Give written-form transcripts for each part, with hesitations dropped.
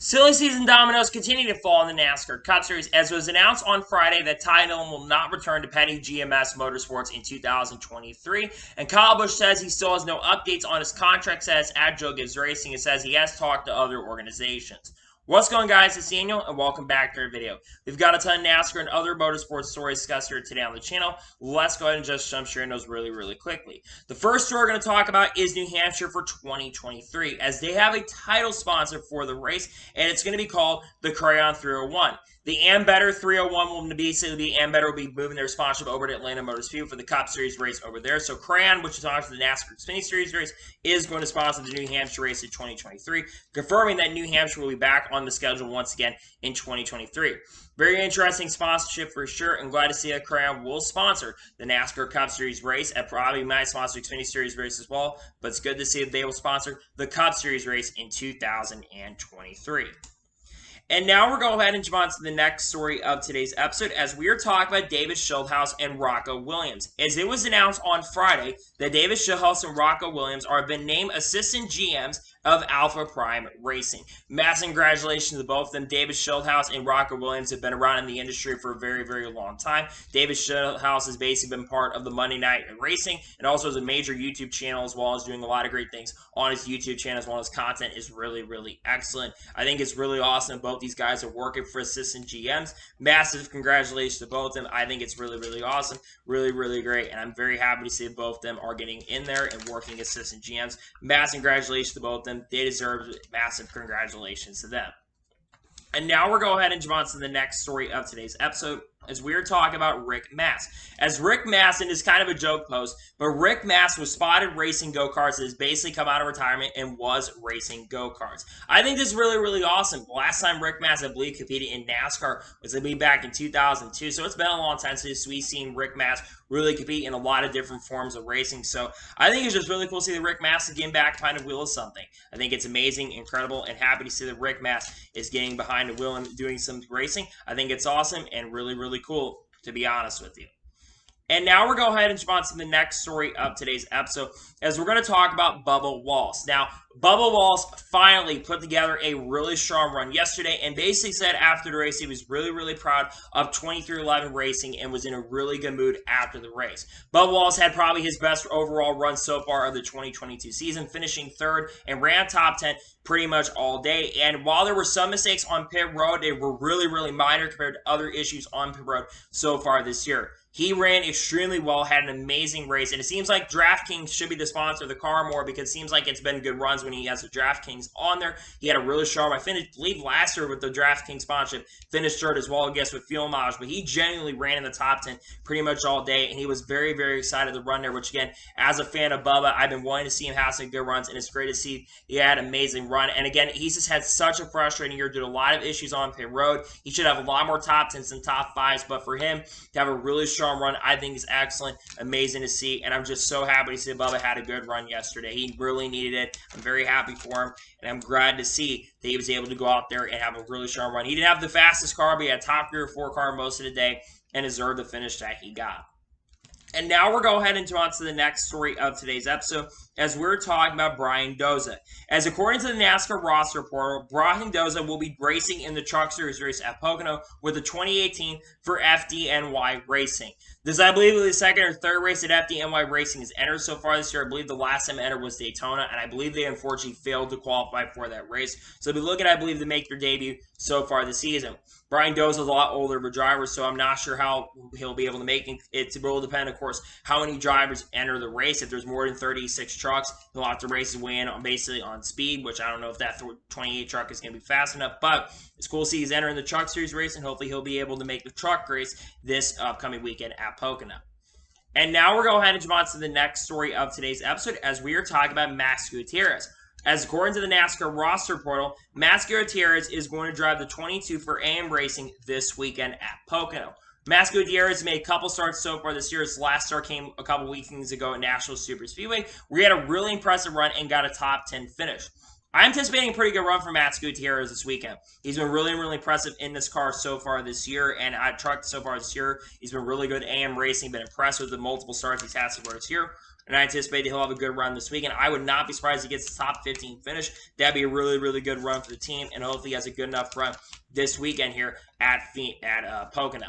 Silly season dominoes continue to fall in the NASCAR Cup Series, as was announced on Friday that Dillon will not return to petty GMS Motorsports in 2023. And Kyle Busch says he still has no updates on his contract status at Joe Gibbs Racing and says he has talked to other organizations. What's going on, guys? It's Daniel, and welcome back to our video. We've got a ton of NASCAR and other motorsports stories discussed here today on the channel. Let's go ahead and just jump straight in those really quickly. The first story we're going to talk about is New Hampshire for 2023, as they have a title sponsor for the race, and it's going to be called the Crayon 301. The Ambetter 301 will basically be, Ambetter will be moving their sponsorship over to Atlanta Motor Speedway for the Cup Series race over there. So Crayon, which is on to the NASCAR Xfinity Series race, is going to sponsor the New Hampshire race in 2023, confirming that New Hampshire will be back on the schedule once again in 2023. Very interesting sponsorship for sure, and glad to see that Crayon will sponsor the NASCAR Cup Series race, and probably might sponsor the Xfinity Series race as well, but it's good to see that they will sponsor the Cup Series race in 2023. And now we're going to go ahead and jump on to the next story of today's episode, as we are talking about David Schildhouse and Rocco Williams. As it was announced on Friday that David Schildhouse and Rocco Williams are been named assistant GMs of Alpha Prime Racing. Massive congratulations to both of them. David Schildhouse and Rocco Williams have been around in the industry for a very long time. David Schildhouse has basically been part of the Monday Night Racing and also has a major YouTube channel, as well as doing a lot of great things on his YouTube channel, as well as content is really excellent. I think it's really awesome both these guys are working for assistant GMs. Massive congratulations to both of them. I think it's really awesome. Really great, and I'm very happy to see that both of them are getting in there and working assistant GMs. Massive congratulations to both of them. They deserve massive congratulations to them. And now we're going ahead and jump on to the next story of today's episode, as we're talking about Rick Mast. As Rick Mast, and is kind of a joke post, but Rick Mast was spotted racing go-karts and has basically come out of retirement and was racing go-karts. I think this is really awesome. The last time Rick Mast, I believe, competed in NASCAR was back in 2002, so it's been a long time since we've seen Rick Mast really compete in a lot of different forms of racing. So I think it's just really cool to see that Rick Mast is getting back behind the wheel of something. I think it's amazing, incredible, and happy to see that Rick Mast is getting behind the wheel and doing some racing. I think it's awesome and really cool, to be honest with you. And now we're going to go ahead and jump on to the next story of today's episode, as we're going to talk about Bubba Wallace. Now, Bubba Wallace finally put together a really strong run yesterday and basically said after the race he was really proud of 2311 Racing and was in a really good mood after the race. Bubba Wallace had probably his best overall run so far of the 2022 season, finishing third and ran top 10 pretty much all day. And while there were some mistakes on pit road, they were really minor compared to other issues on pit road so far this year. He ran extremely well, had an amazing race, and it seems like DraftKings should be the sponsor of the car more, because it seems like it's been good runs when he has the DraftKings on there. He had a really sharp, I believe last year with the DraftKings sponsorship, finished third as well, I guess, with fuel mileage, but he genuinely ran in the top 10 pretty much all day, and he was very excited to run there, which again, as a fan of Bubba, I've been wanting to see him have some good runs, and it's great to see he had an amazing run. And again, he's just had such a frustrating year due to a lot of issues on pit road. He should have a lot more top 10s than top 5s, but for him to have a really strong run, I think is excellent, amazing to see, and I'm just so happy to see Bubba had a good run yesterday. He really needed it. I'm very happy for him, and I'm glad to see that he was able to go out there and have a really strong run. He didn't have the fastest car, but he had top 3 or 4 car most of the day and deserved the finish that he got. And now we're going ahead and jump on to the next story of today's episode, as we're talking about Brian Dozier. As according to the NASCAR roster portal, Brian Dozier will be racing in the Truck Series race at Pocono with the 2018 for FDNY Racing. This, I believe, is the second or third race that FDNY Racing has entered so far this year. I believe the last time entered was Daytona, and I believe they unfortunately failed to qualify for that race. So they'll be looking, I believe, to make their debut so far this season. Brian Dozier is a lot older of a driver, so I'm not sure how he'll be able to make it. It will depend, of course, how many drivers enter the race. If there's more than 36 trucks, he'll have to race his way in basically on speed, which I don't know if that 28 truck is going to be fast enough, but it's cool to see he's entering the Truck Series race, and hopefully he'll be able to make the truck race this upcoming weekend at Pocono. And now we're going to go ahead and jump on to the next story of today's episode, as we are talking about Matias Gutierrez. As according to the NASCAR roster portal, Matias Gutierrez is going to drive the 22 for AM Racing this weekend at Pocono. Matias Gutierrez made a couple starts so far this year. His last start came a couple weekends ago at National Super Speedway, where he had a really impressive run and got a top 10 finish. I'm anticipating a pretty good run for Matias Gutierrez this weekend. He's been really impressive in this car so far this year, and at truck so far this year, he's been really good. AM Racing, been impressed with the multiple starts he's had so far this year. and I anticipate that he'll have a good run this weekend. I would not be surprised if he gets the top 15 finish. That'd be a really, really good run for the team, and hopefully he has a good enough run this weekend here at Pocono.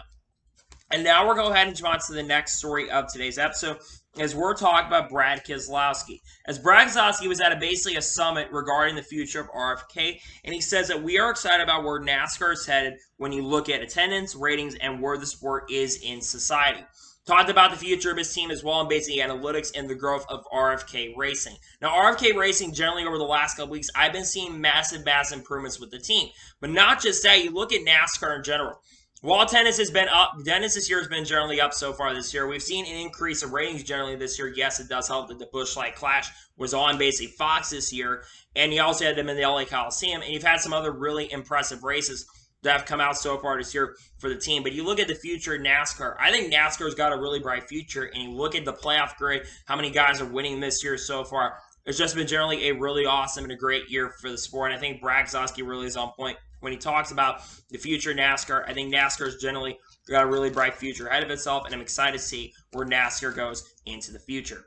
And now we'll go ahead and jump on to the next story of today's episode, as we're talking about Brad Keselowski. As Brad Keselowski was at basically a summit regarding the future of RFK, and he says that we are excited about where NASCAR is headed when you look at attendance, ratings, and where the sport is in society. Talked about the future of his team as well, and basically analytics and the growth of RFK Racing. Now, RFK Racing, generally over the last couple weeks, I've been seeing massive improvements with the team. But not just that, you look at NASCAR in general. While attendance has been up, attendance this year has been generally up so far this year. We've seen an increase of ratings generally this year. Yes, it does help that the Busch Light Clash was on basically Fox this year. And you also had them in the LA Coliseum. And you've had some other really impressive races that have come out so far this year for the team. But you look at the future of NASCAR. I think NASCAR's got a really bright future. And you look at the playoff grid, how many guys are winning this year so far. It's just been generally a really awesome and a great year for the sport. And I think Brad Keselowski really is on point when he talks about the future of NASCAR. I think NASCAR's generally got a really bright future ahead of itself, and I'm excited to see where NASCAR goes into the future.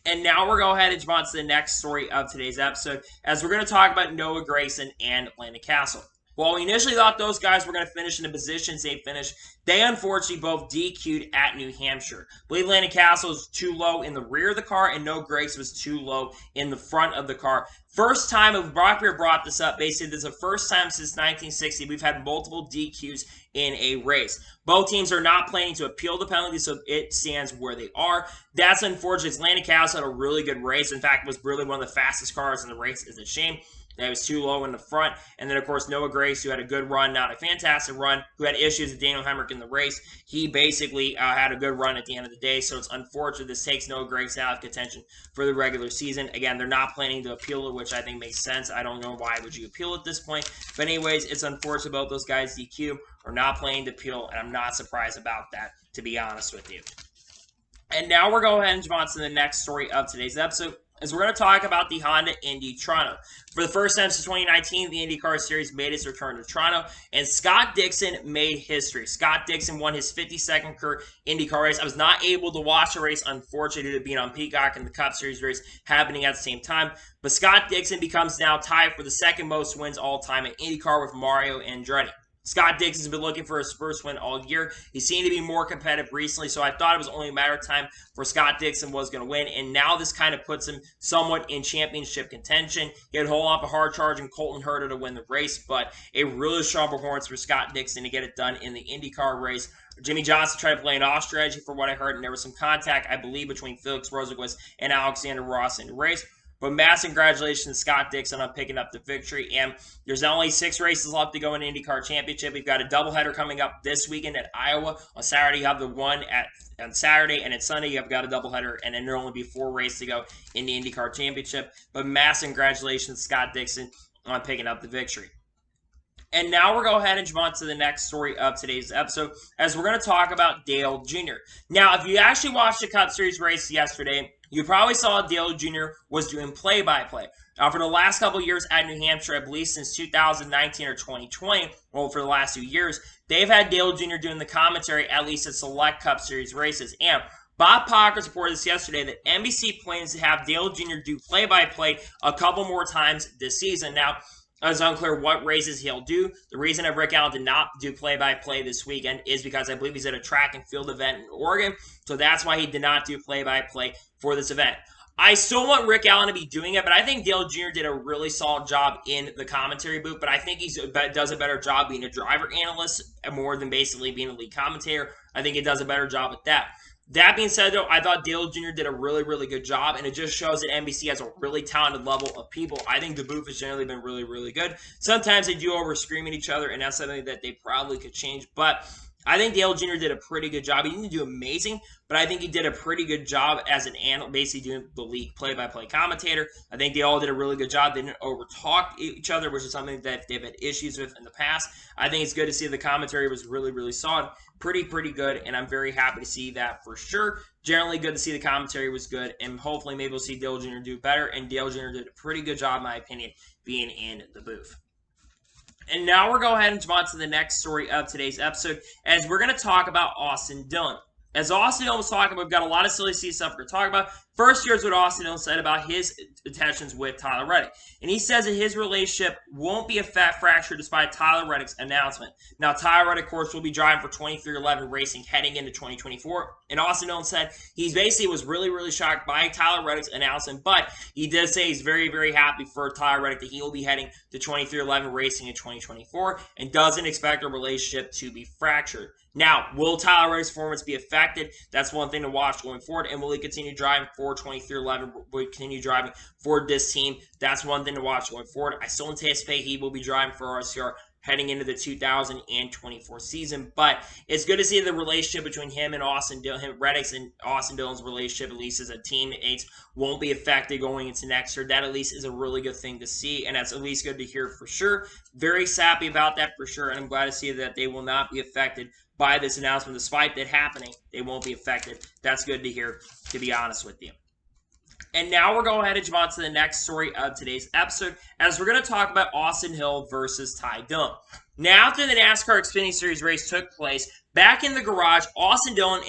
And now we're going to go ahead and jump on to the next story of today's episode, as we're going to talk about Noah Gragson and Landon Cassill. While we initially thought those guys were going to finish in the positions they finished, they unfortunately both DQ'd at New Hampshire. I believe Landon Cassill was too low in the rear of the car, and Noah Gragson was too low in the front of the car. First time, Brock Beer brought this up, basically this is the first time since 1960 we've had multiple DQs in a race. Both teams are not planning to appeal the penalty, so it stands where they are. That's unfortunate. Landon Cassill had a really good race. In fact, it was really one of the fastest cars in the race. It's a shame that was too low in the front. And then, of course, Noah Gragson, who had a good run, not a fantastic run, who had issues with Daniel Hemrick in the race. He basically had a good run at the end of the day, so it's unfortunate this takes Noah Gragson out of contention for the regular season. Again, they're not planning to appeal it, which I think makes sense. I don't know why would you appeal at this point. But anyways, it's unfortunate both those guys DQ are not planning to appeal, and I'm not surprised about that, to be honest with you. And now we're going ahead and jump on to the next story of today's episode, as we're going to talk about the Honda Indy Toronto. For the first time since 2019, the IndyCar Series made its return to Toronto, and Scott Dixon made history. Scott Dixon won his 52nd career IndyCar race. I was not able to watch the race, unfortunately, due to being on Peacock and the Cup Series race happening at the same time. But Scott Dixon becomes now tied for the second most wins all time in IndyCar with Mario Andretti. Scott Dixon's been looking for his first win all year. He seemed to be more competitive recently, so I thought it was only a matter of time for Scott Dixon was going to win, and now this kind of puts him somewhat in championship contention. He had a whole lot of hard-charging Colton Herta to win the race, but a really strong performance for Scott Dixon to get it done in the IndyCar race. Jimmy Johnson tried to play an off strategy for what I heard, and there was some contact, I believe, between Felix Rosenqvist and Alexander Ross in the race. But massive congratulations to Scott Dixon on picking up the victory. And there's only 6 races left to go in the IndyCar Championship. We've got a doubleheader coming up this weekend at Iowa. On Saturday, you have the one on Saturday, and at Sunday, you've got a doubleheader, and then there'll only be 4 races to go in the IndyCar Championship. But massive congratulations to Scott Dixon on picking up the victory. And now we're going to go ahead and jump on to the next story of today's episode, as we're going to talk about Dale Jr. Now, if you actually watched the Cup Series race yesterday, you probably saw Dale Jr. was doing play-by-play. For the last couple of years at New Hampshire, I believe since 2019 or 2020, well, for the last 2 years, they've had Dale Jr. doing the commentary, at least at select Cup Series races. And Bob Pockers reported this yesterday that NBC plans to have Dale Jr. do play-by-play a couple more times this season. Now, it's unclear what races he'll do. The reason that Rick Allen did not do play-by-play this weekend is because I believe he's at a track and field event in Oregon. So that's why he did not do play-by-play for this event. I still want Rick Allen to be doing it, but I think Dale Jr. did a really solid job in the commentary booth. But I think he does a better job being a driver analyst more than basically being a lead commentator. I think he does a better job at that. That being said, though, I thought Dale Jr. did a really, really good job, and it just shows that NBC has a really talented level of people. I think the booth has generally been really, really good. Sometimes they do over-scream at each other, and that's something that they probably could change, but I think Dale Jr. did a pretty good job. He didn't do amazing, but I think he did a pretty good job as an analyst, basically doing the league play-by-play commentator. I think they all did a really good job. They didn't over-talk each other, which is something that they've had issues with in the past. I think it's good to see the commentary was really, really solid. Pretty good, and I'm very happy to see that for sure. Generally good to see the commentary was good, and hopefully maybe we'll see Dale Jr. do better, and Dale Jr. did a pretty good job, in my opinion, being in the booth. And now we're going ahead and jump on to the next story of today's episode, as we're going to talk about Austin Dillon. As Austin Dillon was talking about, we've got a lot of silly C stuff we're going to talk about. First, here's what Austin Dillon said about his intentions with Tyler Reddick. And he says that his relationship won't be a fracture despite Tyler Reddick's announcement. Now, Tyler Reddick, of course, will be driving for 2311 Racing heading into 2024. And Austin Dillon said he basically was really, really shocked by Tyler Reddick's announcement, but he did say he's very, very happy for Tyler Reddick that he will be heading to 2311 Racing in 2024 and doesn't expect a relationship to be fractured. Now, will Tyler Reddick's performance be affected? That's one thing to watch going forward. And will he continue driving for 2311? Will he continue driving for this team? That's one thing to watch going forward. I still anticipate he will be driving for RCR heading into the 2024 season. But it's good to see the relationship between him and Austin Dillon, Reddick's and Austin Dillon's relationship, at least as a teammates, won't be affected going into next year. That at least is a really good thing to see, and that's at least good to hear for sure. Very happy about that for sure, and I'm glad to see that they will not be affected by this announcement. Despite that happening, they won't be affected. That's good to hear, to be honest with you. And now we're going ahead and jump on to the next story of today's episode, as we're going to talk about Austin Hill versus Ty Dillon. Now, after the NASCAR Xfinity Series race took place, back in the garage, Austin Hill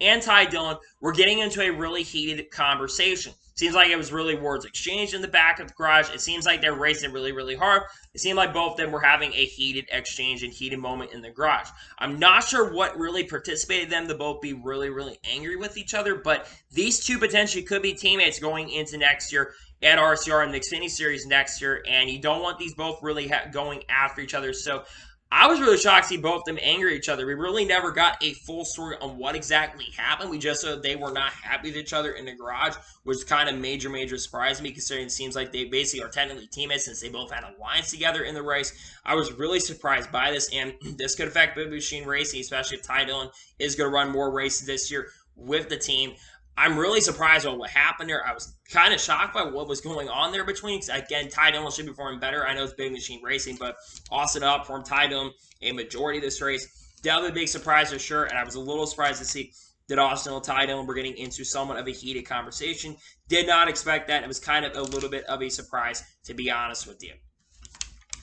and Ty Dillon were getting into a really heated conversation. Seems like it was really words exchanged in the back of the garage. It seems like they're racing really, really hard. It seemed like both of them were having a heated exchange and heated moment in the garage. I'm not sure what really precipitated them to both be really, really angry with each other, but these two potentially could be teammates going into next year at RCR in the Xfinity Series next year, and you don't want these both really going after each other. So I was really shocked to see both of them angry at each other. We really never got a full story on what exactly happened. We just said they were not happy with each other in the garage, which kind of major surprise to me, considering it seems like they basically are technically teammates since they both had alliance together in the race. I was really surprised by this, and this could affect Big Machine Racing, especially if Ty Dillon is going to run more races this year with the team. I'm really surprised on what happened there. I was kind of shocked by what was going on there between. Again, Ty Dillon should be performing better. I know it's Big Machine Racing, but Austin outperformed Ty Dillon a majority of this race. Definitely a big surprise for sure, and I was a little surprised to see that Austin and Ty Dillon were getting into somewhat of a heated conversation. Did not expect that. It was kind of a little bit of a surprise, to be honest with you.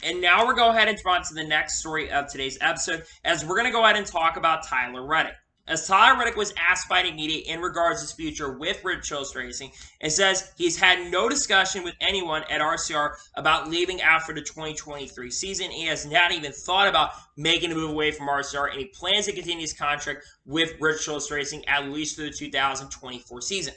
And now we're going to go ahead and jump on to the next story of today's episode, as we're going to go ahead and talk about Tyler Reddick. As Tyler Reddick was asked by the media in regards to his future with Reddick Racing, it says he's had no discussion with anyone at RCR about leaving after the 2023 season. He has not even thought about making a move away from RCR, and he plans to continue his contract with Reddick Racing at least through the 2024 season.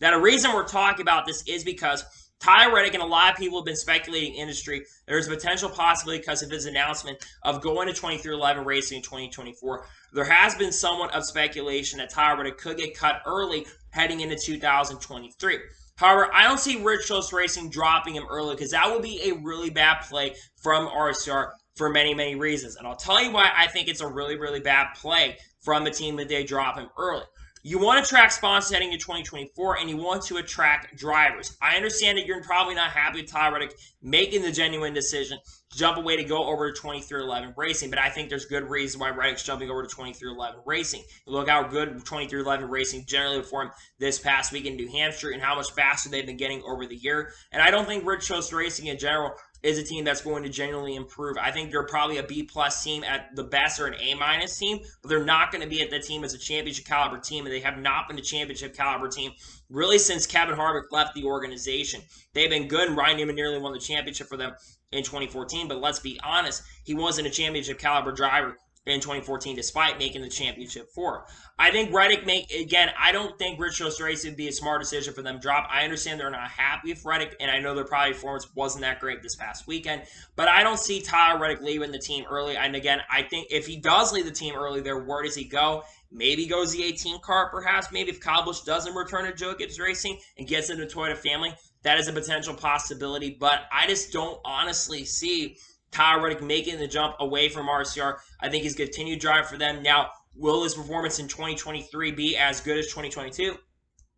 Now, the reason we're talking about this is because Tyler Reddick and a lot of people have been speculating in the industry. There's a potential possibility because of his announcement of going to 2311 Racing in 2024. There has been somewhat of speculation that Tyler Reddick could get cut early heading into 2023. However, I don't see Reddick Racing dropping him early because that would be a really bad play from RCR for many reasons. And I'll tell you why I think it's a really bad play from the team that they drop him early. You want to attract sponsors heading into 2024, and you want to attract drivers. I understand that you're probably not happy with Tyler Reddick making the genuine decision to jump away to go over to 2311 Racing, but I think there's good reason why Reddick's jumping over to 2311 Racing. You look how good 2311 Racing generally performed this past week in New Hampshire and how much faster they've been getting over the year. And I don't think Reddick Racing in general is a team that's going to genuinely improve. I think they're probably a B+ team at the best, or an A- team, but they're not going to be at the team as a championship caliber team, and they have not been a championship caliber team really since Kevin Harvick left the organization. They've been good, and Ryan Newman nearly won the championship for them in 2014, but let's be honest, he wasn't a championship caliber driver in 2014 despite making the championship for. I think Reddick I don't think Reddick Racing would be a smart decision for them to drop. I understand they're not happy with Reddick, and I know their probably performance wasn't that great this past weekend, but I don't see Tyler Reddick leaving the team early. And again, I think if he does leave the team early there, where does he go? Maybe goes the 18 car, perhaps. Maybe if Kyle Busch doesn't return to Joe Gibbs Racing and gets into the Toyota family, that is a potential possibility, but I just don't honestly see Tyler Reddick making the jump away from RCR. I think he's continued drive for them. Now, will his performance in 2023 be as good as 2022?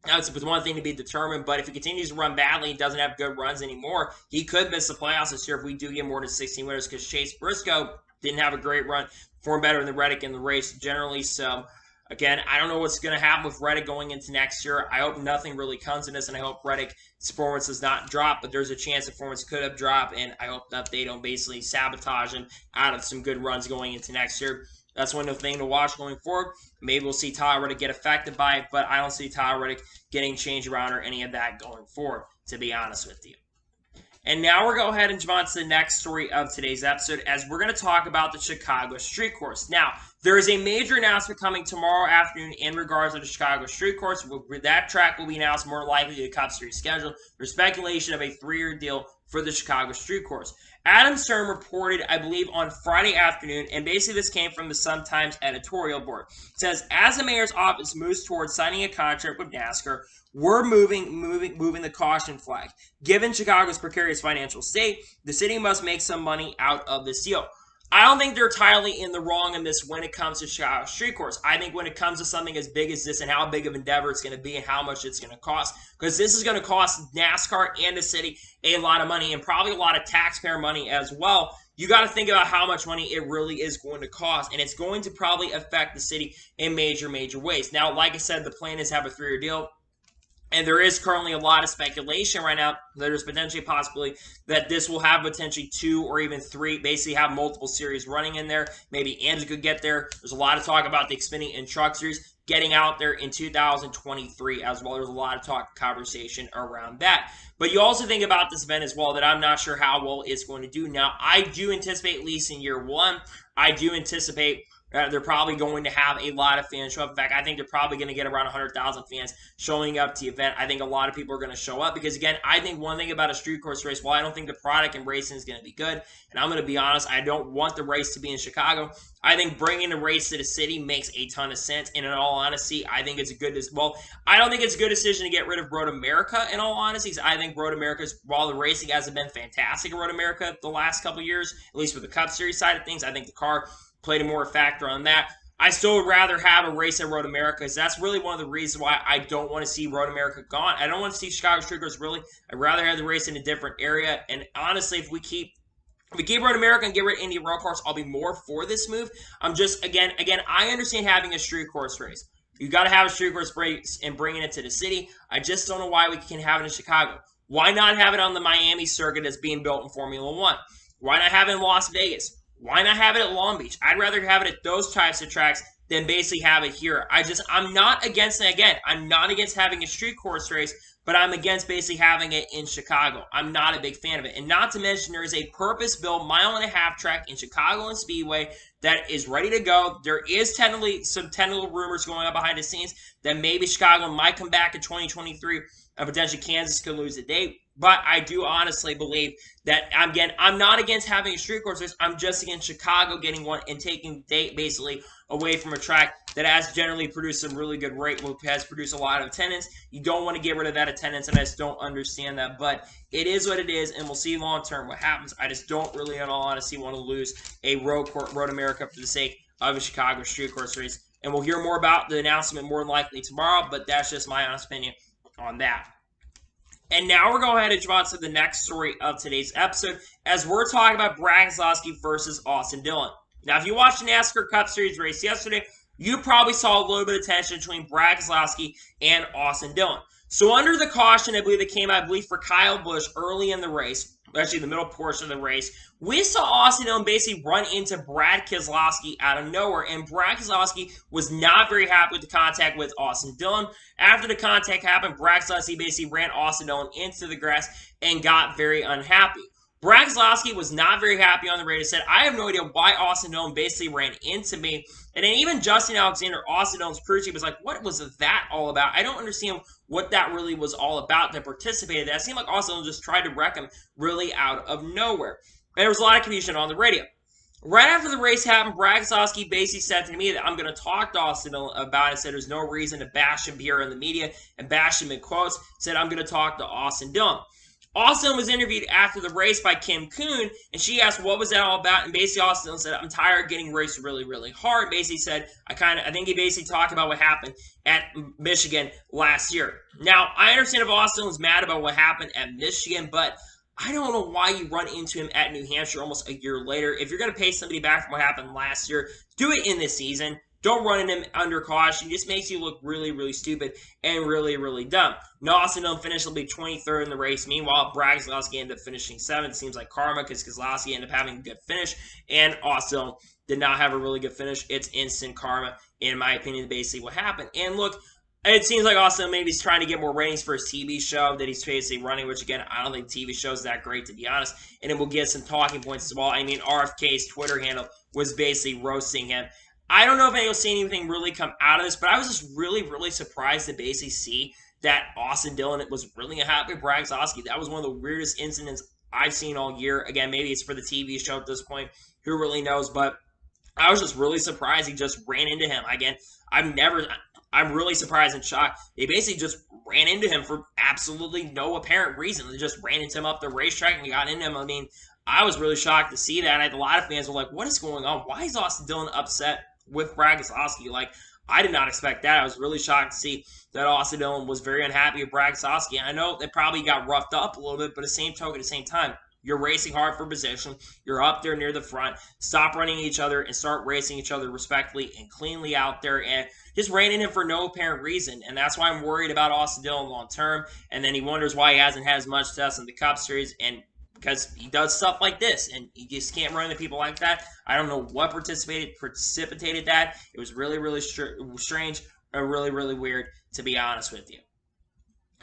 That's one thing to be determined, but if he continues to run badly and doesn't have good runs anymore, he could miss the playoffs this year if we do get more than 16 winners, because Chase Briscoe didn't have a great run, performed better than Reddick in the race generally. So, again, I don't know what's going to happen with Reddick going into next year. I hope nothing really comes in this, and I hope Reddick's performance does not drop, but there's a chance the performance could have dropped, and I hope that they don't basically sabotage him out of some good runs going into next year. That's one thing to watch going forward. Maybe we'll see Tyler Reddick get affected by it, but I don't see Tyler Reddick getting changed around or any of that going forward, to be honest with you. And now we're going to go ahead and jump on to the next story of today's episode, as we're going to talk about the Chicago Street Course. Now, there is a major announcement coming tomorrow afternoon in regards to the Chicago Street Course. That track will be announced more likely to the Cup Series schedule. There's speculation of a 3-year deal for the Chicago Street Course. Adam Stern reported, I believe, on Friday afternoon, and basically this came from the Sun-Times editorial board. It says, as the mayor's office moves towards signing a contract with NASCAR, we're moving the caution flag. Given Chicago's precarious financial state, the city must make some money out of this deal. I don't think they're entirely in the wrong in this when it comes to Chicago Street Course. I think when it comes to something as big as this and how big of an endeavor it's going to be and how much it's going to cost, because this is going to cost NASCAR and the city a lot of money and probably a lot of taxpayer money as well. You got to think about how much money it really is going to cost, and it's going to probably affect the city in major ways. Now, like I said, the plan is to have a 3-year deal. And there is currently a lot of speculation right now. There's potentially a possibility that this will have potentially 2 or even 3, basically have multiple series running in there. Maybe Andrew could get there. There's a lot of talk about the Xfinity and Truck Series getting out there in 2023 as well. There's a lot of talk, conversation around that. But you also think about this event as well that I'm not sure how well it's going to do. Now, I do anticipate, at least in year 1, I do anticipate they're probably going to have a lot of fans show up. In fact, I think they're probably going to get around 100,000 fans showing up to the event. I think a lot of people are going to show up because, again, I think one thing about a street course race, while I don't think the product and racing is going to be good, and I'm going to be honest, I don't want the race to be in Chicago. I think bringing the race to the city makes a ton of sense, and in all honesty, I think it's a good I don't think it's a good decision to get rid of Road America, in all honesty, because I think Road America, while the racing hasn't been fantastic at Road America the last couple years, at least with the Cup Series side of things, I think the car played a more factor on that. I still would rather have a race at Road America because that's really one of the reasons why I don't want to see Road America gone. I don't want to see Chicago Street Course really. I'd rather have the race in a different area. And honestly, if we keep Road America and get rid of Indy Road Course, I'll be more for this move. I'm just, again, I understand having a street course race. You got to have a street course race and bringing it to the city. I just don't know why we can have it in Chicago. Why not have it on the Miami circuit that's being built in Formula 1? Why not have it in Las Vegas? Why not have it at Long Beach? I'd rather have it at those types of tracks than basically have it here. I'm not against it. Again, I'm not against having a street course race, but I'm against basically having it in Chicago. I'm not a big fan of it. And not to mention, there is a purpose-built 1.5-mile track in Chicago and Speedway that is ready to go. There is some technical rumors going on behind the scenes that maybe Chicago might come back in 2023 and potentially Kansas could lose the date. But I do honestly believe that, again, I'm not against having a street course race. I'm just against Chicago getting one and taking date basically away from a track that has generally produced some really good rate, has produced a lot of attendance. You don't want to get rid of that attendance, and I just don't understand that. But it is what it is, and we'll see long term what happens. I just don't really, in all honesty, want to lose a Road America for the sake of a Chicago street course race. And we'll hear more about the announcement more than likely tomorrow, but that's just my honest opinion on that. And now we're going ahead and jump on to the next story of today's episode, as we're talking about Keselowski versus Austin Dillon. Now, if you watched the NASCAR Cup Series race yesterday, you probably saw a little bit of tension between Keselowski and Austin Dillon. So under the caution, I believe it came out, for Kyle Busch early in the race, actually the middle portion of the race, we saw Austin Dillon basically run into Brad Keselowski out of nowhere, and Brad Keselowski was not very happy with the contact with Austin Dillon. After the contact happened, Brad Keselowski basically ran Austin Dillon into the grass and got very unhappy. Brad Keselowski was not very happy on the radio, said, I have no idea why Austin Dillon basically ran into me. And then even Justin Alexander, Austin Dillon's crew chief, was like, what was that all about? I don't understand what that really was all about that participated in that. It seemed like Austin Dillon just tried to wreck him really out of nowhere. And there was a lot of confusion on the radio. Right after the race happened, Brad Keselowski basically said to me that I'm going to talk to Austin Dillon about it. Said there's no reason to bash him here in the media and bash him in quotes. Said I'm going to talk to Austin Dillon. Austin was interviewed after the race by Kim Kuhn, and she asked what was that all about, and basically Austin said, I'm tired of getting raced really, really hard. Basically said, I think he basically talked about what happened at Michigan last year. Now, I understand if Austin was mad about what happened at Michigan, but I don't know why you run into him at New Hampshire almost a year later. If you're going to pay somebody back from what happened last year, do it in this season. don't run him under caution. It just makes you look really, really stupid and really, really dumb. No, Austin Dillon finished will be 23rd in the race. Meanwhile, Keselowski ended up finishing 7th. Seems like karma because Keselowski ended up having a good finish, and Austin did not have a really good finish. It's instant karma, in my opinion, basically what happened. And look, it seems like Austin maybe he's trying to get more ratings for his TV show that he's basically running, which, again, I don't think the TV show is that great, to be honest. And it will get some talking points as well. I mean, RFK's Twitter handle was basically roasting him. I don't know if anyone's seen anything really come out of this, but I was just really, really surprised to basically see that Austin Dillon was really happy with Keselowski. That was one of the weirdest incidents I've seen all year. Again, maybe it's for the TV show at this point. Who really knows? But I was just really surprised he just ran into him. Again, I'm really surprised and shocked. They basically just ran into him for absolutely no apparent reason. They just ran into him up the racetrack and got into him. I mean, I was really shocked to see that. A lot of fans were like, what is going on? Why is Austin Dillon upset with Keselowski? Like, I did not expect that. I was really shocked to see that Austin Dillon was very unhappy with Keselowski. I know they probably got roughed up a little bit, but at the same time, you're racing hard for position. You're up there near the front. Stop running each other and start racing each other respectfully and cleanly out there. And just ran in him for no apparent reason. And that's why I'm worried about Austin Dillon long term. And then he wonders why he hasn't had as much success in the Cup Series. And because he does stuff like this, and you just can't run into people like that. I don't know what precipitated that. It was really, really strange and really, really weird, to be honest with you.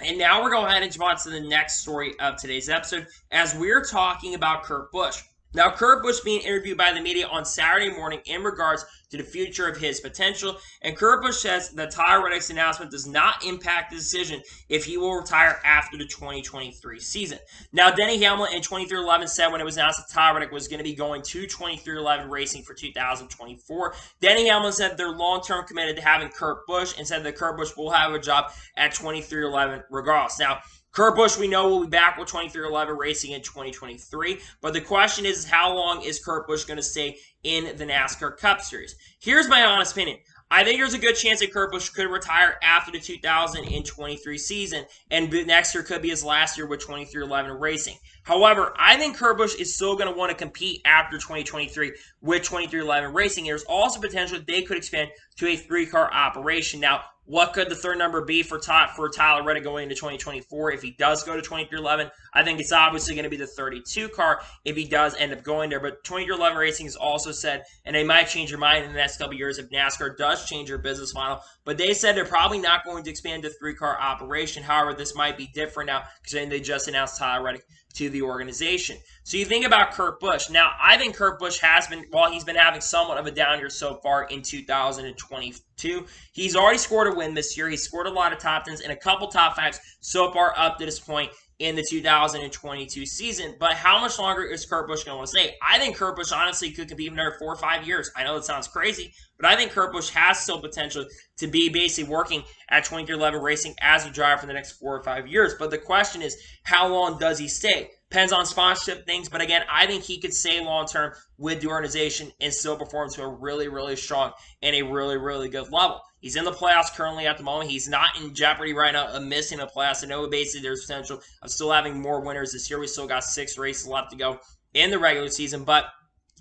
And now we're going to go ahead and jump on to the next story of today's episode, as we're talking about Kurt Busch. Now, Kurt Busch being interviewed by the media on Saturday morning in regards to the future of his potential. And Kurt Busch says that Tyler Reddick's announcement does not impact the decision if he will retire after the 2023 season. Now, Denny Hamlin in 2311 said when it was announced that Tyler Reddick was going to be going to 2311 racing for 2024, Denny Hamlin said they're long-term committed to having Kurt Busch and said that Kurt Busch will have a job at 2311 regardless. Now, Kurt Busch, we know, will be back with 2311 racing in 2023, but the question is how long is Kurt Busch going to stay in the NASCAR Cup Series? Here's my honest opinion. I think there's a good chance that Kurt Busch could retire after the 2023 season, and next year could be his last year with 2311 racing. However, I think Kurt Busch is still going to want to compete after 2023 with 2311 racing. There's also potential that they could expand to a 3-car operation. Now, what could the third number be for Tyler Reddick going into 2024 if he does go to 2311? I think it's obviously going to be the 32 car if he does end up going there. But 2311 Racing has also said, and they might change their mind in the next couple of years if NASCAR does change their business model, but they said they're probably not going to expand to 3-car operation. However, this might be different now because they just announced Tyler Reddick to the organization. So you think about Kurt Busch. Now, I think Kurt Busch has been, while he's been having somewhat of a down year so far in 2022, he's already scored a win this year. He's scored a lot of top 10s and a couple top 5s so far up to this point in the 2022 season. But how much longer is Kurt Busch going to want to stay? I think Kurt Busch honestly could compete for another 4 or 5 years. I know that sounds crazy, but I think Kurt Busch has still potential to be basically working at 2311 Racing as a driver for the next 4 or 5 years. But the question is, how long does he stay? Depends on sponsorship things, but again, I think he could stay long-term with the organization and still perform to a really, really strong and a really, really good level. He's in the playoffs currently at the moment. He's not in jeopardy right now of missing the playoffs. I know basically there's potential of still having more winners this year. We still got 6 races left to go in the regular season, but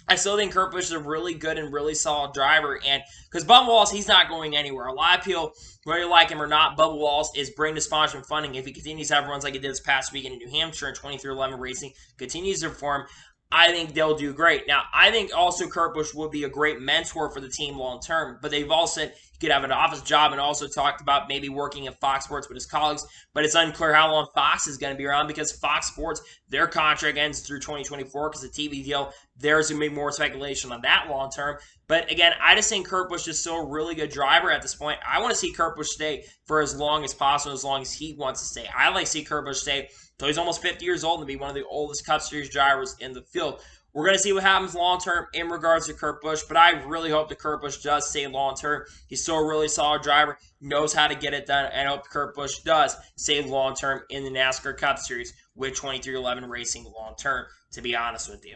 I still think Kurt Busch is a really good and really solid driver, and because Bubba Wallace, he's not going anywhere. A lot of people, whether you like him or not, Bubba Wallace is bringing the sponsorship funding. If he continues to have runs like he did this past weekend in New Hampshire in 2311 Racing, continues to perform, I think they'll do great. Now, I think also Kurt Busch would be a great mentor for the team long term, but they've all said he could have an office job and also talked about maybe working at Fox Sports with his colleagues, but it's unclear how long Fox is going to be around because Fox Sports, their contract ends through 2024 because the TV deal, there's going to be more speculation on that long term. But again, I just think Kurt Busch is still a really good driver at this point. I want to see Kurt Busch stay for as long as possible, as long as he wants to stay. I like to see Kurt Busch stay until he's almost 50 years old and be one of the oldest Cup Series drivers in the field. We're going to see what happens long-term in regards to Kurt Busch, but I really hope that Kurt Busch does stay long-term. He's still a really solid driver, knows how to get it done, and I hope Kurt Busch does stay long-term in the NASCAR Cup Series with 2311 Racing long-term, to be honest with you.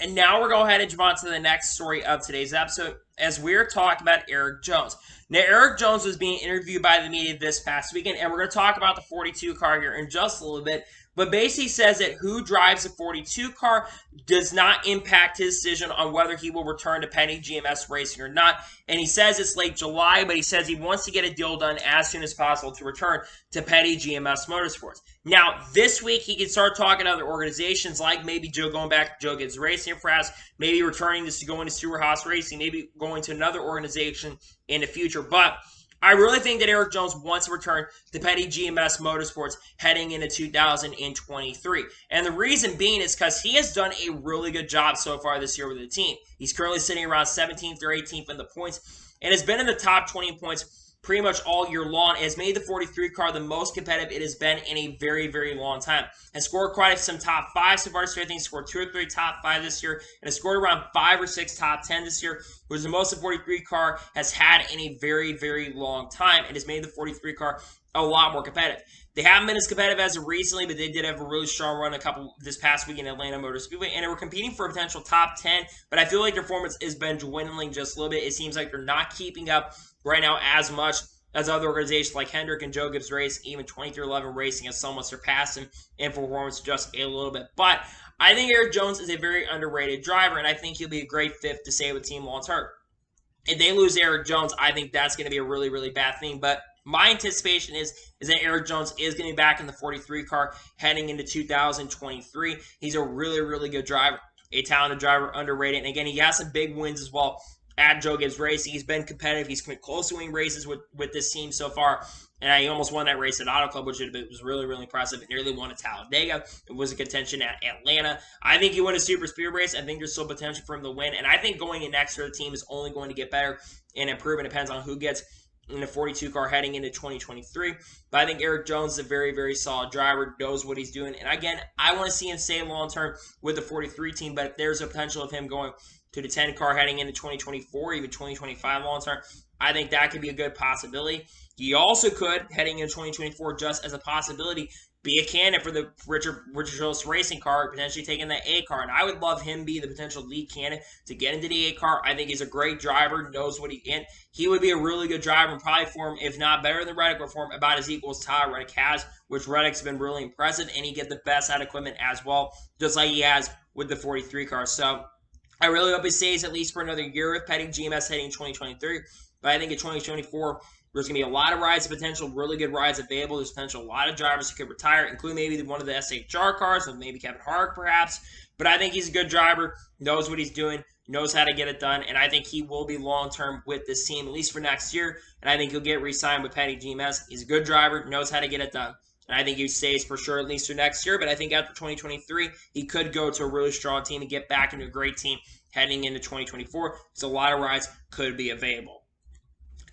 And now we're going to go ahead and jump on to the next story of today's episode, as we're talking about Erik Jones. Now, Erik Jones was being interviewed by the media this past weekend, and we're going to talk about the 42 car here in just a little bit. but basically says that who drives the 42 car does not impact his decision on whether he will return to Petty GMS Racing or not. And he says it's late July, but he says he wants to get a deal done as soon as possible to return to Petty GMS Motorsports. Now, this week, he can start talking to other organizations, like maybe going back to Joe Gibbs Racing, perhaps, maybe returning to going to Stewart Haas Racing, maybe going to another organization in the future. But I really think that Erik Jones wants to return to Petty GMS Motorsports heading into 2023. And the reason being is because he has done a really good job so far this year with the team. He's currently sitting around 17th or 18th in the points and has been in the top 20 points pretty much all year long. It has made the 43 car the most competitive it has been in a very, very long time. Has scored quite some top 5 so far this year. I think he scored 2 or 3 top 5 this year, and has scored around 5 or 6 top 10 this year, which is the most the 43 car has had in a very, very long time. It has made the 43 car a lot more competitive. They haven't been as competitive as of recently, but they did have a really strong run this past week in Atlanta Motor Speedway, and they were competing for a potential top 10, but I feel like their performance has been dwindling just a little bit. It seems like they're not keeping up right now as much as other organizations like Hendrick and Joe Gibbs Racing. Even 2311 Racing has somewhat surpassed him in performance just a little bit. But I think Erik Jones is a very underrated driver, and I think he'll be a great fit to stay with the team long term. If they lose Erik Jones, I think that's going to be a really, really bad thing. But my anticipation is that Erik Jones is going to be back in the 43 car heading into 2023. He's a really, really good driver, a talented driver, underrated. And again, he has some big wins as well at Joe Gibbs Racing. He's been competitive. He's come close to winning races with this team so far. And he almost won that race at Auto Club, which was really, really impressive. It nearly won at Talladega. It was a contention at Atlanta. I think he won a super speed race. I think there's still potential for him to win. And I think going in next year, the team is only going to get better and improve. It depends on who gets in the 42 car heading into 2023. But I think Erik Jones is a very, very solid driver, knows what he's doing. And again, I want to see him stay long-term with the 43 team. But if there's a potential of him going to the 10 car heading into 2024, even 2025 long-term, I think that could be a good possibility. He also could, heading into 2024, just as a possibility, be a candidate for the Richard Childress Racing car, potentially taking the A car. And I would love him be the potential lead candidate to get into the A car. I think he's a great driver, knows what he can. He would be a really good driver and probably for him, if not better than Reddick, but for him about as equal as Tyler Reddick has, which Reddick's been really impressive, and he get the best out of equipment as well, just like he has with the 43 car. So I really hope he stays at least for another year with Petty GMS heading 2023. But I think in 2024, there's going to be a lot of rides potential, really good rides available. There's potential a lot of drivers who could retire, including maybe one of the SHR cars, with maybe Kevin Harvick perhaps. But I think he's a good driver, knows what he's doing, knows how to get it done, and I think he will be long-term with this team, at least for next year. And I think he'll get re-signed with Petty GMS. He's a good driver, knows how to get it done. And I think he stays for sure at least for next year. But I think after 2023, he could go to a really strong team and get back into a great team heading into 2024. So a lot of rides could be available.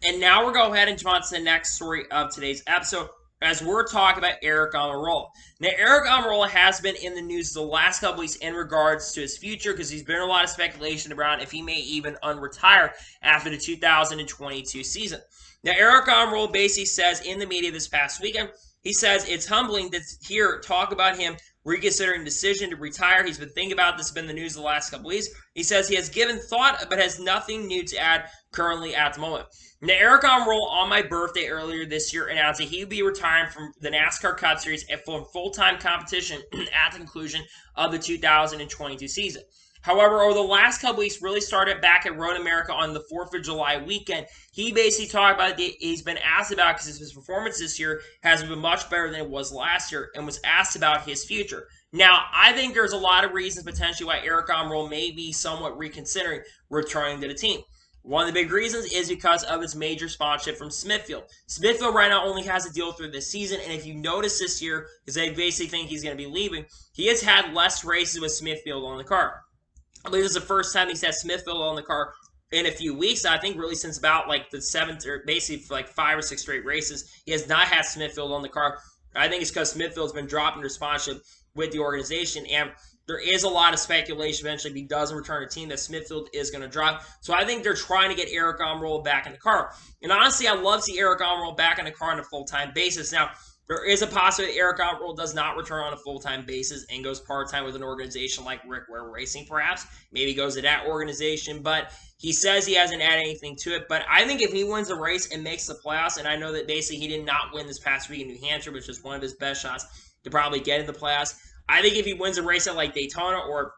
And now we're going ahead and jump on to the next story of today's episode, as we're talking about Aric Almirola. Now, Aric Almirola has been in the news the last couple weeks in regards to his future, because he's been a lot of speculation around if he may even unretire after the 2022 season. Now, Aric Almirola basically says in the media this past weekend, he says it's humbling to hear talk about him reconsidering decision to retire. He's been thinking about this, been in the news the last couple weeks. He says he has given thought, but has nothing new to add currently at the moment. Now, Aric Almirola, on my birthday earlier this year, announced that he would be retiring from the NASCAR Cup Series for full-time competition at the conclusion of the 2022 season. However, over the last couple weeks, really started back at Road America on the 4th of July weekend. He basically talked about it. He's been asked about, because his performance this year has been much better than it was last year, and was asked about his future. Now, I think there's a lot of reasons potentially why Aric Almirola may be somewhat reconsidering returning to the team. One of the big reasons is because of its major sponsorship from Smithfield. Smithfield right now only has a deal through this season, and if you notice this year, because they basically think he's going to be leaving, he has had less races with Smithfield on the car. I believe this is the first time he's had Smithfield on the car in a few weeks. I think really since about like the 7th, or basically for like 5 or 6 straight races, he has not had Smithfield on the car. I think it's because Smithfield's been dropping their sponsorship with the organization, and there is a lot of speculation eventually if he doesn't return a team that Smithfield is going to drop. So I think they're trying to get Aric Almirola back in the car. And honestly, I love to see Aric Almirola back in the car on a full-time basis. Now, there is a possibility Aric Almirola does not return on a full-time basis and goes part-time with an organization like Rick Ware Racing, perhaps. Maybe goes to that organization, but he says he hasn't added anything to it. But I think if he wins a race and makes the playoffs, and I know that basically he did not win this past week in New Hampshire, which was one of his best shots to probably get in the playoffs. I think if he wins a race at like Daytona or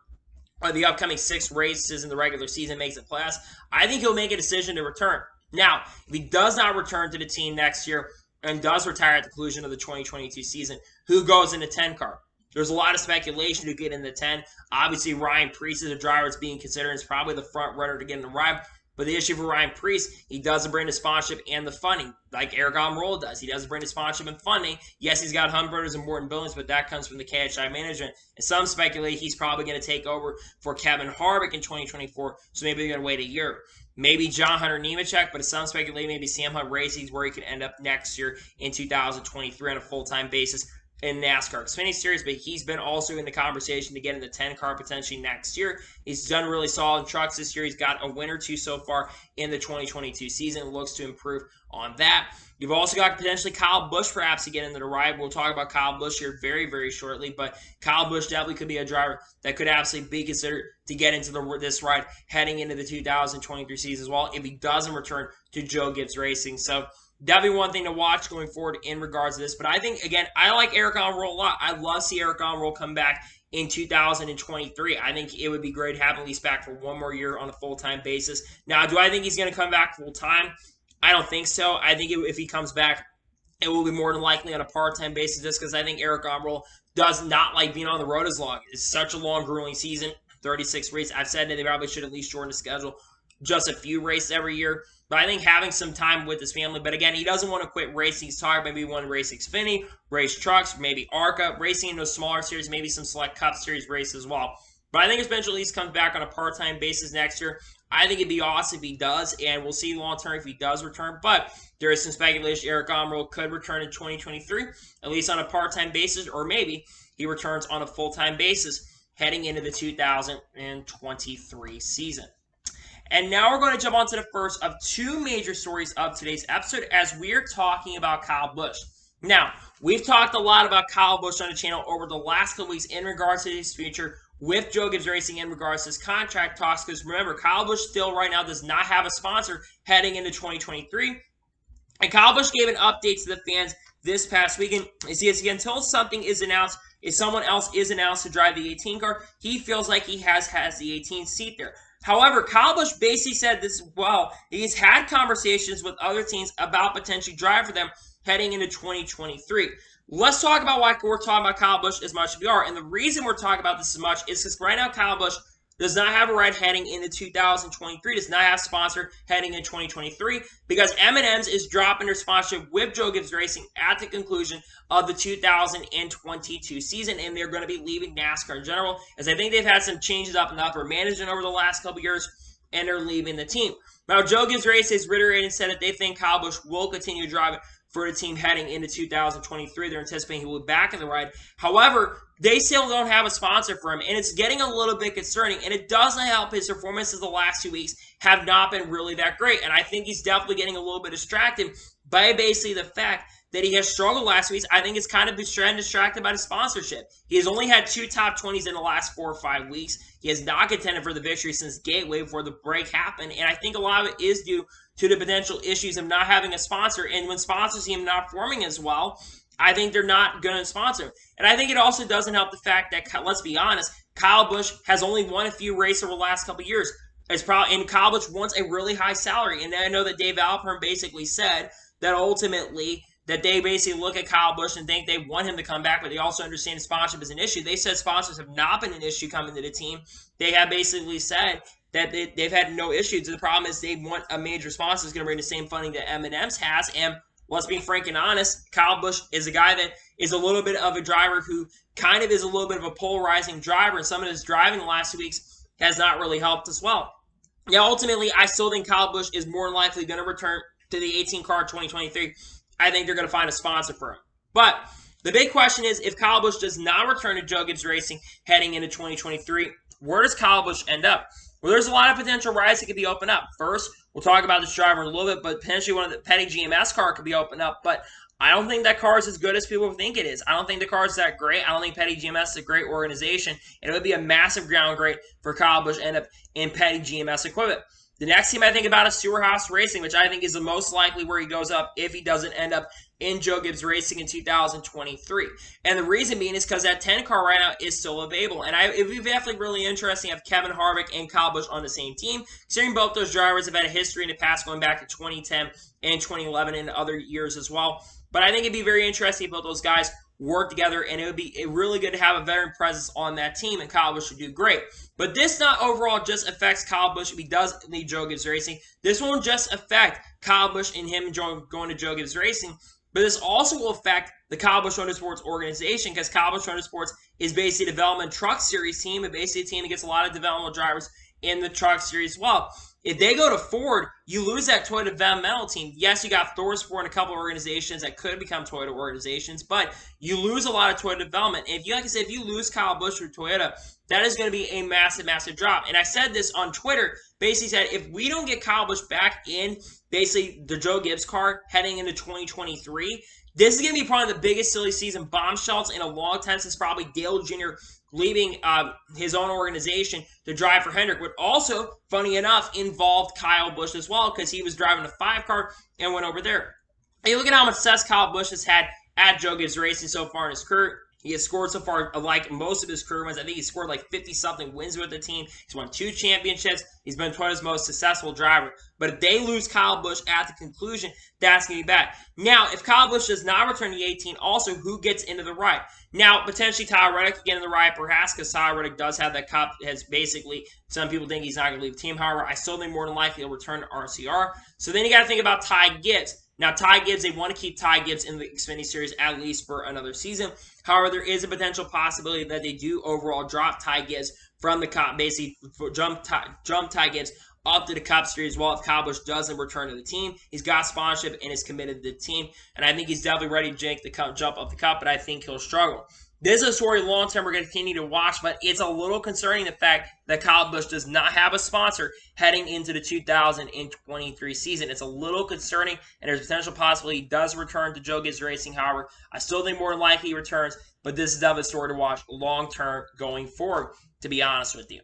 the upcoming 6 races in the regular season makes it playoffs, I think he'll make a decision to return. Now, if he does not return to the team next year and does retire at the conclusion of the 2022 season, who goes in the 10 car? There's a lot of speculation to get in the 10. Obviously, Ryan Preece is a driver that's being considered and is probably the front runner to get in the ride. But the issue for Ryan Preece, he doesn't bring the sponsorship and the funding like Eric Almirola does. He doesn't bring the sponsorship and funding. Yes, he's got Hunt Brothers and Morton Buildings, but that comes from the KHI management. And some speculate he's probably going to take over for Kevin Harvick in 2024, so maybe they're going to wait a year. Maybe John Hunter Nemechek, but some speculate maybe Sam Hunt Racing is where he could end up next year in 2023 on a full-time basis in NASCAR Xfinity Series, but he's been also in the conversation to get in the 10 car potentially next year. He's done really solid in trucks this year. He's got a win or two so far in the 2022 season. Looks to improve on that. You've also got potentially Kyle Busch perhaps to get into the ride. We'll talk about Kyle Busch here very, very shortly, but Kyle Busch definitely could be a driver that could absolutely be considered to get into this ride heading into the 2023 season as well if he doesn't return to Joe Gibbs Racing. So definitely one thing to watch going forward in regards to this. But I think, again, I like Eric Almirola a lot. I'd love to see Eric Almirola come back in 2023. I think it would be great to have him at least back for one more year on a full-time basis. Now, do I think he's going to come back full-time? I don't think so. I think if he comes back, it will be more than likely on a part-time basis just because I think Eric Almirola does not like being on the road as long. It's such a long, grueling season, 36 races. I've said that they probably should at least shorten the schedule just a few races every year. But I think having some time with his family, but again, he doesn't want to quit racing. He's talking maybe one race Xfinity, race trucks, maybe ARCA, racing in those smaller series, maybe some select Cup Series races as well. But I think eventually at least comes back on a part-time basis next year. I think it'd be awesome if he does, and we'll see long-term if he does return. But there is some speculation Eric Almirola could return in 2023, at least on a part-time basis, or maybe he returns on a full-time basis heading into the 2023 season. And now we're going to jump on to the first of two major stories of today's episode as we're talking about Kyle Busch. Now, we've talked a lot about Kyle Busch on the channel over the last couple weeks in regards to his future with Joe Gibbs Racing in regards to his contract talks. Because remember, Kyle Busch still right now does not have a sponsor heading into 2023. And Kyle Busch gave an update to the fans this past weekend. Until something is announced, if someone else is announced to drive the 18 car, he feels like he has the 18 seat there. However, Kyle Busch basically said this as well. He's had conversations with other teams about potentially driving for them heading into 2023. Let's talk about why we're talking about Kyle Busch as much as we are. And the reason we're talking about this as much is because right now Kyle Busch does not have a ride heading into 2023, does not have a sponsor heading into 2023 because M&M's is dropping their sponsorship with Joe Gibbs Racing at the conclusion of the 2022 season, and they're going to be leaving NASCAR in general as I think they've had some changes up in the upper management over the last couple years, and they're leaving the team. Now, Joe Gibbs Racing has reiterated and said that they think Kyle Busch will continue driving for the team heading into 2023. They're anticipating he will be back in the ride. However, they still don't have a sponsor for him, and it's getting a little bit concerning, and it doesn't help. His performances the last 2 weeks have not been really that great, and I think he's definitely getting a little bit distracted by basically the fact that he has struggled last week. I think it's kind of distracted by the sponsorship. He has only had 2 top 20s in the last 4 or 5 weeks. He has not contended for the victory since Gateway before the break happened, and I think a lot of it is due to the potential issues of not having a sponsor, and when sponsors see him not performing as well, I think they're not going to sponsor him. And I think it also doesn't help the fact that, let's be honest, Kyle Busch has only won a few races over the last couple of years. And Kyle Busch wants a really high salary, and I know that Dave Alpern basically said that ultimately that they basically look at Kyle Busch and think they want him to come back, but they also understand sponsorship is an issue. They said sponsors have not been an issue coming to the team. They have basically said that they've had no issues. The problem is they want a major sponsor who's going to bring the same funding that M&M's has, and let's be frank and honest, Kyle Busch is a guy that is a little bit of a driver who kind of is a little bit of a polarizing driver, and some of his driving the last 2 weeks has not really helped as well. Now, ultimately, I still think Kyle Busch is more than likely going to return to the 18 car in 2023. I think they're going to find a sponsor for him. But the big question is, if Kyle Busch does not return to Joe Gibbs Racing heading into 2023, where does Kyle Busch end up? Well, there's a lot of potential rides that could be opened up. First, we'll talk about this driver in a little bit, but potentially one of the Petty GMS car could be opened up. But I don't think that car is as good as people think it is. I don't think the car is that great. I don't think Petty GMS is a great organization. And it would be a massive downgrade for Kyle Busch to end up in Petty GMS equipment. The next team I think about is Stewart-Haas Racing, which I think is the most likely where he goes up if he doesn't end up in Joe Gibbs Racing in 2023. And the reason being is because that 10 car right now is still available. And it would be definitely really interesting to have Kevin Harvick and Kyle Busch on the same team, considering both those drivers have had a history in the past going back to 2010 and 2011 and other years as well. But I think it'd be very interesting if both those guys work together, and it would be really good to have a veteran presence on that team, and Kyle Busch would do great. But this not overall just affects Kyle Busch if he does leave Joe Gibbs Racing. This won't just affect Kyle Busch and him going to Joe Gibbs Racing, but this also will affect the Kyle Busch Motorsports organization, because Kyle Busch Motorsports is basically a development truck series team, and basically a team that gets a lot of developmental drivers in the truck series as well. If they go to Ford, you lose that Toyota developmental team. Yes, you got Thorsport and a couple of organizations that could become Toyota organizations, but you lose a lot of Toyota development. And if you, like I said, if you lose Kyle Busch for Toyota, that is going to be a massive, massive drop. And I said this on Twitter, basically said, if we don't get Kyle Busch back in basically the Joe Gibbs car heading into 2023, this is going to be probably the biggest silly season bombshells in a long time since probably Dale Jr. leaving his own organization to drive for Hendrick, would also, funny enough, involved Kyle Busch as well, because he was driving a 5 car and went over there. And you look at how much success Kyle Busch has had at Joe Gibbs Racing so far in his career. He has scored so far, like most of his career wins. I think he scored like 50-something wins with the team. He's won 2 championships. He's been Toyota's most successful driver. But if they lose Kyle Busch at the conclusion, that's going to be bad. Now, if Kyle Busch does not return to the 18, also, who gets into the ride? Now, potentially Tyler Reddick could get in the ride, perhaps, because Tyler Reddick does have that cup. Has basically, some people think he's not going to leave the team. However, I still think more than likely he'll return to RCR. So then you got to think about Ty Gibbs. Now, Ty Gibbs, they want to keep Ty Gibbs in the Xfinity Series at least for another season. However, there is a potential possibility that they do overall drop Ty Gibbs from the Cup, basically jump Ty Gibbs up to the Cup Series as well if Kyle Busch doesn't return to the team. He's got sponsorship and is committed to the team, and I think he's definitely ready to jump up the Cup, but I think he'll struggle. This is a story long-term we're going to continue to watch, but it's a little concerning the fact that Kyle Busch does not have a sponsor heading into the 2023 season. It's a little concerning, and there's a potential possibility he does return to Joe Gibbs Racing. However, I still think more than likely he returns, but this is definitely a story to watch long-term going forward, to be honest with you.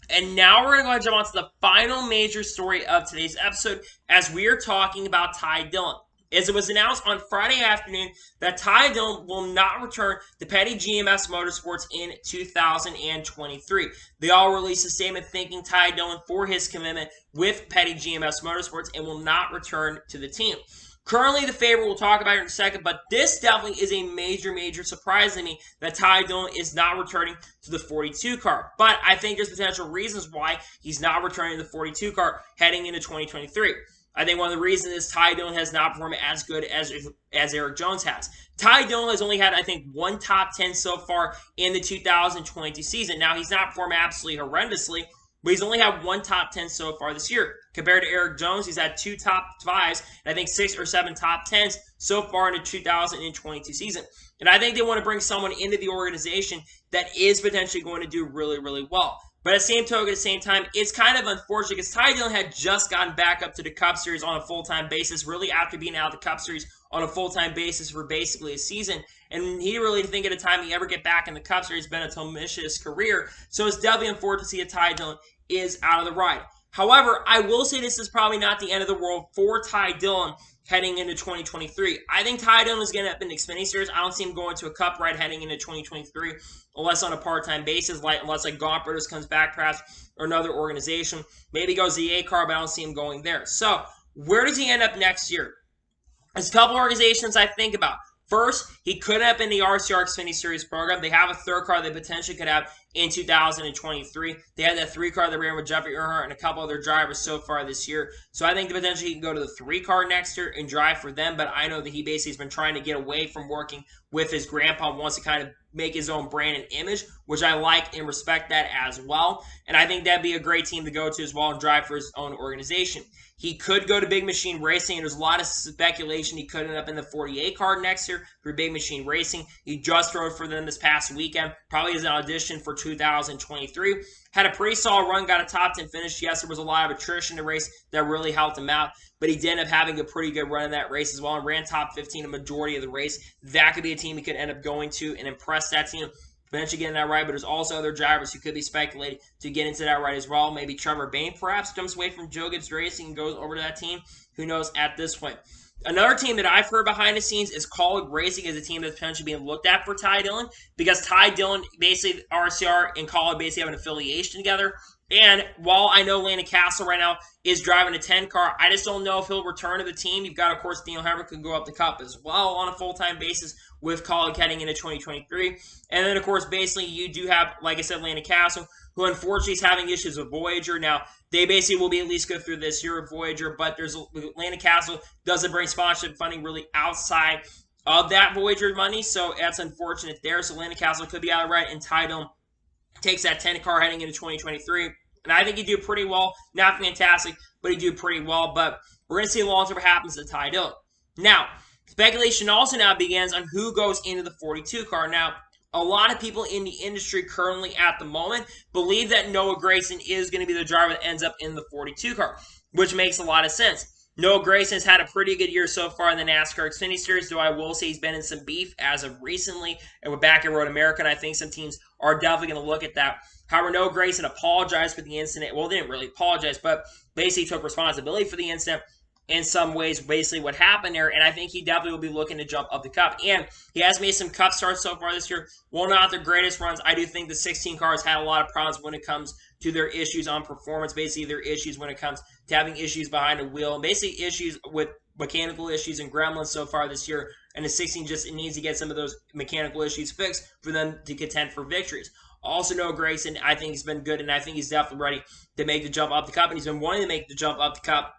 And now we're going to go ahead and jump on to the final major story of today's episode, as we are talking about Ty Dillon. As it was announced on Friday afternoon that Ty Dillon will not return to Petty GMS Motorsports in 2023. They all released a statement thanking Ty Dillon for his commitment with Petty GMS Motorsports and will not return to the team. Currently, the favorite we'll talk about in a second, but this definitely is a major, major surprise to me that Ty Dillon is not returning to the 42 car. But I think there's potential reasons why he's not returning to the 42 car heading into 2023. I think one of the reasons is Ty Dillon has not performed as good as Erik Jones has. Ty Dillon has only had, I think, 1 top 10 so far in the 2022 season. Now, he's not performed absolutely horrendously, but he's only had 1 top 10 so far this year. Compared to Erik Jones, he's had 2 top 5s, and I think 6 or 7 top 10s so far in the 2022 season. And I think they want to bring someone into the organization that is potentially going to do really, really well. But at the same token, at the same time, it's kind of unfortunate because Ty Dillon had just gotten back up to the Cup Series on a full-time basis, really after being out of the Cup Series on a full-time basis for basically a season. And he really didn't think at the time he ever get back in the Cup Series. It's been a tumultuous career. So it's definitely unfortunate to see that Ty Dillon is out of the ride. However, I will say this is probably not the end of the world for Ty Dillon heading into 2023. I think Ty Dillon is going to end up in the Xfinity Series. I don't see him going to a Cup ride heading into 2023 unless on a part-time basis, unless like Gaunt Brothers comes back perhaps, or another organization. Maybe he goes to the A car, but I don't see him going there. So, where does he end up next year? There's a couple organizations I think about. First, he could have been the RCR Xfinity Series program. They have a 3rd car they potentially could have in 2023. They had that 3 car they ran with Jeffrey Earnhardt and a couple other drivers so far this year. So I think that potentially he can go to the 3 car next year and drive for them. But I know that he basically has been trying to get away from working with his grandpa and wants to kind of make his own brand and image, which I like and respect that as well. And I think that'd be a great team to go to as well and drive for his own organization. He could go to Big Machine Racing, and there's a lot of speculation he could end up in the 48 car next year for Big Machine Racing. He just rode for them this past weekend, probably as an audition for 2023. Had a pretty solid run, got a top 10 finish. Yes, there was a lot of attrition in the race that really helped him out, but he did end up having a pretty good run in that race as well and ran top 15 a majority of the race. That could be a team he could end up going to and impress that team. potentially getting that ride, but there's also other drivers who could be speculated to get into that ride as well. Maybe Trevor Bayne perhaps jumps away from Joe Gibbs Racing and goes over to that team. Who knows at this point. Another team that I've heard behind the scenes is Kaulig Racing is a team that's potentially being looked at for Ty Dillon, because Ty Dillon, basically RCR and Kaulig basically have an affiliation together. And while I know Landon Cassill right now is driving a 10 car, I just don't know if he'll return to the team. You've got, of course, Daniel Hemrick can go up the Cup as well on a full-time basis with Kaulig heading into 2023. And then, of course, basically you do have, like I said, Landon Cassill, who unfortunately is having issues with Voyager. Now, they basically will be at least good through this year with Voyager, but there's Landon Cassill doesn't bring sponsorship funding really outside of that Voyager money, so that's unfortunate there. So Landon Cassill could be out of right, and Ty Dillon takes that 10 car heading into 2023. And I think he'd do pretty well. Not fantastic, but he'd do pretty well. But we're going to see long-term what happens to Ty Dillon. Now, speculation also now begins on who goes into the 42 car. Now, a lot of people in the industry currently at the moment believe that Noah Gragson is going to be the driver that ends up in the 42 car, which makes a lot of sense. Noah Gragson has had a pretty good year so far in the NASCAR Xfinity Series, though I will say he's been in some beef as of recently, and we're back at Road America, and I think some teams are definitely going to look at that. However, Noah Gragson apologized for the incident. Well, didn't really apologize, but basically took responsibility for the incident in some ways, basically what happened there, and I think he definitely will be looking to jump up the Cup. And he has made some Cup starts so far this year. While not the greatest runs, I do think the 16 cars had a lot of problems when it comes to their issues on performance, basically their issues when it comes to having issues behind the wheel, and basically issues with mechanical issues and gremlins so far this year. And the 16 just needs to get some of those mechanical issues fixed for them to contend for victories. Also, Noah Gragson, I think he's been good, and I think he's definitely ready to make the jump up the Cup, and he's been wanting to make the jump up the Cup.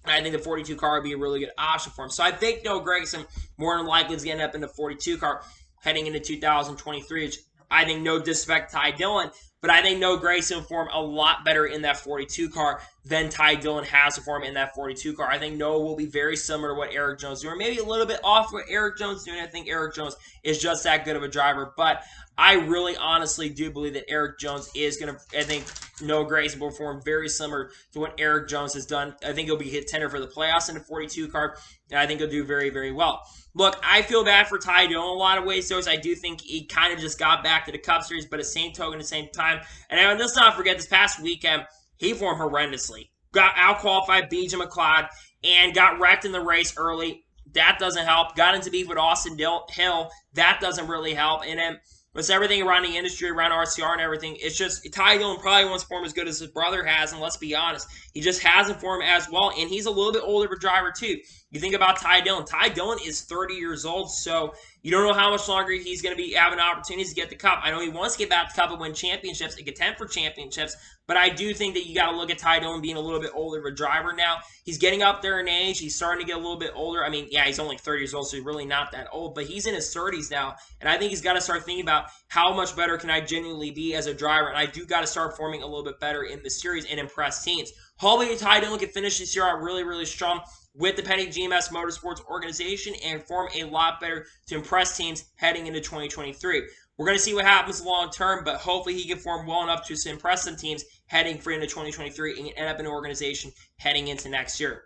I think the 42 car would be a really good option for him. So I think Noah Gragson more than likely is going to end up in the 42 car heading into 2023, which I think no disrespect to Ty Dillon, but I think Noah Gragson will perform a lot better in that 42 car than Ty Dillon has performed in that 42 car. I think Noah will be very similar to what Eric Jones is doing, maybe a little bit off what Eric Jones is doing. I think Eric Jones is just that good of a driver, but I really honestly do believe that Eric Jones is going to, I think Noah Gragson will perform very similar to what Eric Jones has done. I think he'll be hit tender for the playoffs in the 42 car, and I think he'll do very, very well. Look, I feel bad for Ty Dillon in a lot of ways, though. I do think he kind of just got back to the Cup Series, but at the same token, at the same time. And let's not forget, this past weekend, he performed horrendously. Got out-qualified BJ McLeod and got wrecked in the race early. That doesn't help. Got into beef with Austin Hill. That doesn't really help. And then with everything around the industry, around RCR and everything, it's just Ty Dillon probably wants to perform as good as his brother has, and let's be honest, he just hasn't performed as well, and he's a little bit older of a driver too. You think about Ty Dillon. Ty Dillon is 30 years old, so you don't know how much longer he's going to be having opportunities to get the Cup. I know he wants to get back to the Cup and win championships and contend for championships, but I do think that you got to look at Ty Dillon being a little bit older of a driver now. He's getting up there in age. He's starting to get a little bit older. I mean, yeah, he's only 30 years old, so he's really not that old, but he's in his 30s now, and I think he's got to start thinking about how much better can I genuinely be as a driver, and I do got to start performing a little bit better in the series and impress teams. Hopefully, Ty Dillon can finish this year out really, really strong with the pending GMS Motorsports organization and form a lot better to impress teams heading into 2023. We're going to see what happens long term, but hopefully he can form well enough to impress some teams heading for into 2023 and end up in an organization heading into next year.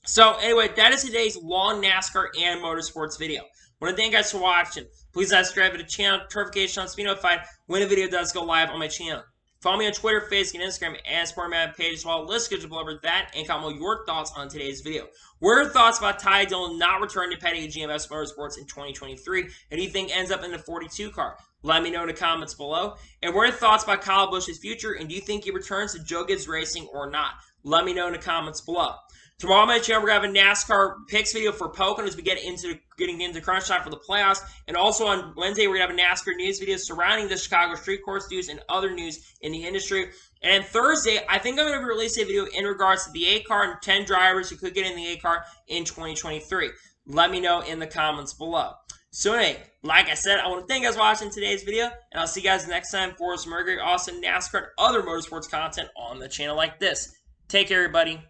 So anyway, that is today's long NASCAR and motorsports video. I want to thank you guys for watching. Please subscribe to the channel, notification on to be notified when a video does go live on my channel. Follow me on Twitter, Facebook, and Instagram, and support my page as well. Let's get over that and comment your thoughts on today's video. What are your thoughts about Ty Dillon not returning to petty GMS Motorsports in 2023? And do you think ends up in the 42 car? Let me know in the comments below. And what are your thoughts about Kyle Busch's future? And do you think he returns to Joe Gibbs Racing or not? Let me know in the comments below. Tomorrow on my channel, we're going to have a NASCAR picks video for Pocono as we get into getting into crunch time for the playoffs. And also on Wednesday, we're going to have a NASCAR news video surrounding the Chicago Street Course news and other news in the industry. And Thursday, I think I'm going to release a video in regards to the A car and 10 drivers who could get in the A car in 2023. Let me know in the comments below. So anyway, like I said, I want to thank you guys for watching today's video, and I'll see you guys next time for some more great, awesome NASCAR and other motorsports content on the channel like this. Take care, everybody.